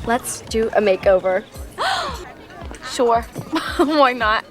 Let's do a makeover. Sure, why not?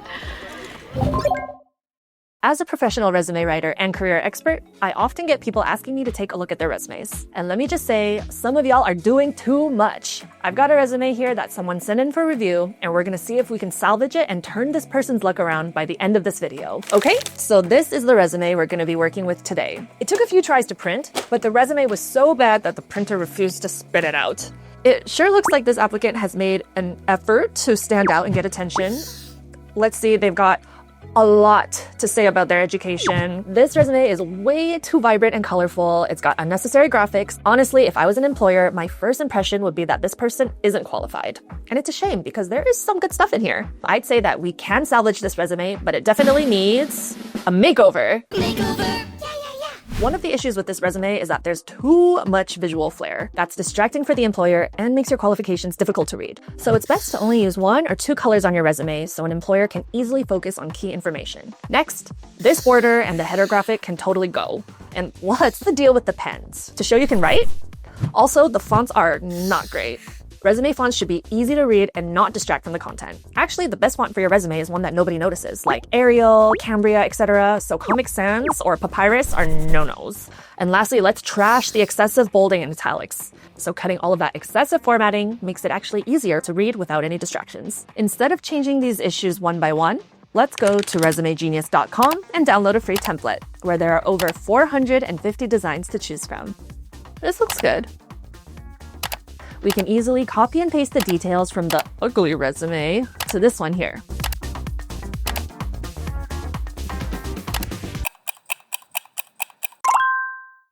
As a professional resume writer and career expert, I often get people asking me to take a look at their resumes. And let me just say, some of y'all are doing too much. I've got a resume here that someone sent in for review, and we're gonna see if we can salvage it and turn this person's luck around by the end of this video. Okay, so this is the resume we're gonna be working with today. It took a few tries to print, but the resume was so bad that the printer refused to spit it out. It sure looks like this applicant has made an effort to stand out and get attention. Let's see, they've got a lot to say about their education. This resume is way too vibrant and colorful. It's got unnecessary graphics. Honestly, if I was an employer, my first impression would be that this person isn't qualified. And it's a shame because there is some good stuff in here. I'd say that we can salvage this resume, but it definitely needs a makeover. One of the issues with this resume is that there's too much visual flair. That's distracting for the employer and makes your qualifications difficult to read. So it's best to only use 1 or 2 colors on your resume so an employer can easily focus on key information. Next, this border and the header graphic can totally go. And what's the deal with the pens? To show you can write? Also, the fonts are not great. Resume fonts should be easy to read and not distract from the content. Actually, the best font for your resume is one that nobody notices, like Arial, Cambria, etc. So Comic Sans or Papyrus are no-nos. And lastly, let's trash the excessive bolding and italics. So cutting all of that excessive formatting makes it actually easier to read without any distractions. Instead of changing these issues one by one, let's go to resumegenius.com and download a free template, where there are over 450 designs to choose from. This looks good. We can easily copy and paste the details from the ugly resume to this one here.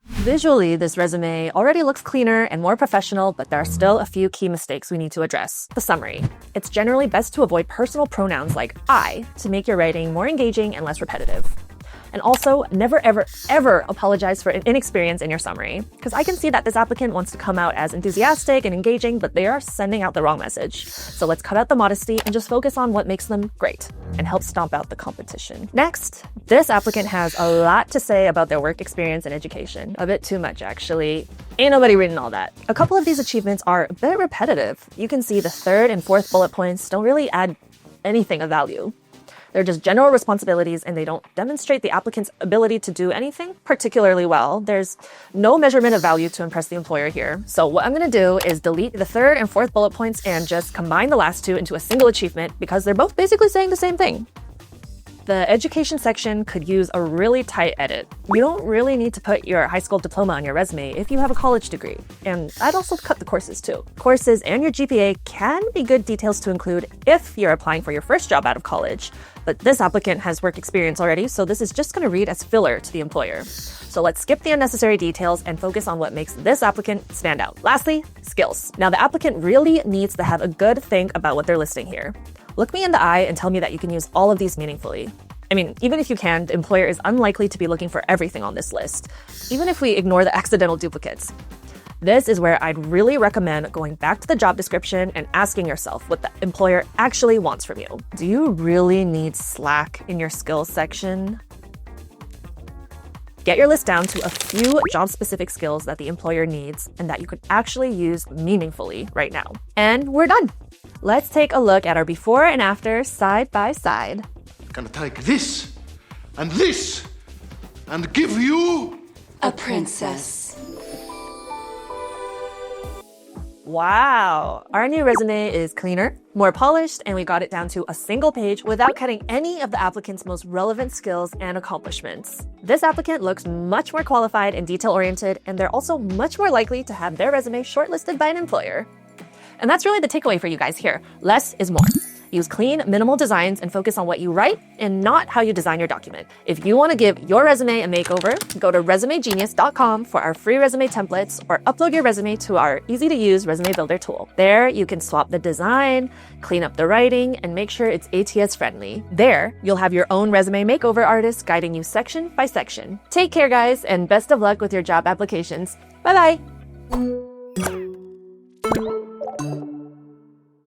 Visually, this resume already looks cleaner and more professional, but there are still a few key mistakes we need to address. The summary. It's generally best to avoid personal pronouns like I to make your writing more engaging and less repetitive. And also, never, ever, ever apologize for inexperience in your summary. Because I can see that this applicant wants to come out as enthusiastic and engaging, but they are sending out the wrong message. So let's cut out the modesty and just focus on what makes them great and help stomp out the competition. Next, this applicant has a lot to say about their work experience and education. A bit too much, actually. Ain't nobody reading all that. A couple of these achievements are a bit repetitive. You can see the 3rd and 4th bullet points don't really add anything of value. They're just general responsibilities and they don't demonstrate the applicant's ability to do anything particularly well. There's no measurement of value to impress the employer here. So what I'm gonna do is delete the 3rd and 4th bullet points and just combine the last 2 into a single achievement because they're both basically saying the same thing. The education section could use a really tight edit. You don't really need to put your high school diploma on your resume if you have a college degree. And I'd also cut the courses too. Courses and your GPA can be good details to include if you're applying for your first job out of college. But this applicant has work experience already, so this is just gonna read as filler to the employer. So let's skip the unnecessary details and focus on what makes this applicant stand out. Lastly, skills. Now the applicant really needs to have a good think about what they're listing here. Look me in the eye and tell me that you can use all of these meaningfully. I mean, even if you can, the employer is unlikely to be looking for everything on this list, even if we ignore the accidental duplicates. This is where I'd really recommend going back to the job description and asking yourself what the employer actually wants from you. Do you really need Slack in your skills section? Get your list down to a few job-specific skills that the employer needs and that you could actually use meaningfully right now. And we're done. Let's take a look at our before and after side by side. I'm gonna take this and give you a princess. Wow, our new resume is cleaner, more polished, and we got it down to a single page without cutting any of the applicant's most relevant skills and accomplishments. This applicant looks much more qualified and detail-oriented, and they're also much more likely to have their resume shortlisted by an employer. And that's really the takeaway for you guys here. Less is more. Use clean, minimal designs and focus on what you write and not how you design your document. If you want to give your resume a makeover, go to resumegenius.com for our free resume templates or upload your resume to our easy-to-use resume builder tool. There, you can swap the design, clean up the writing, and make sure it's ATS friendly. There, you'll have your own resume makeover artist guiding you section by section. Take care, guys, and best of luck with your job applications. Bye-bye.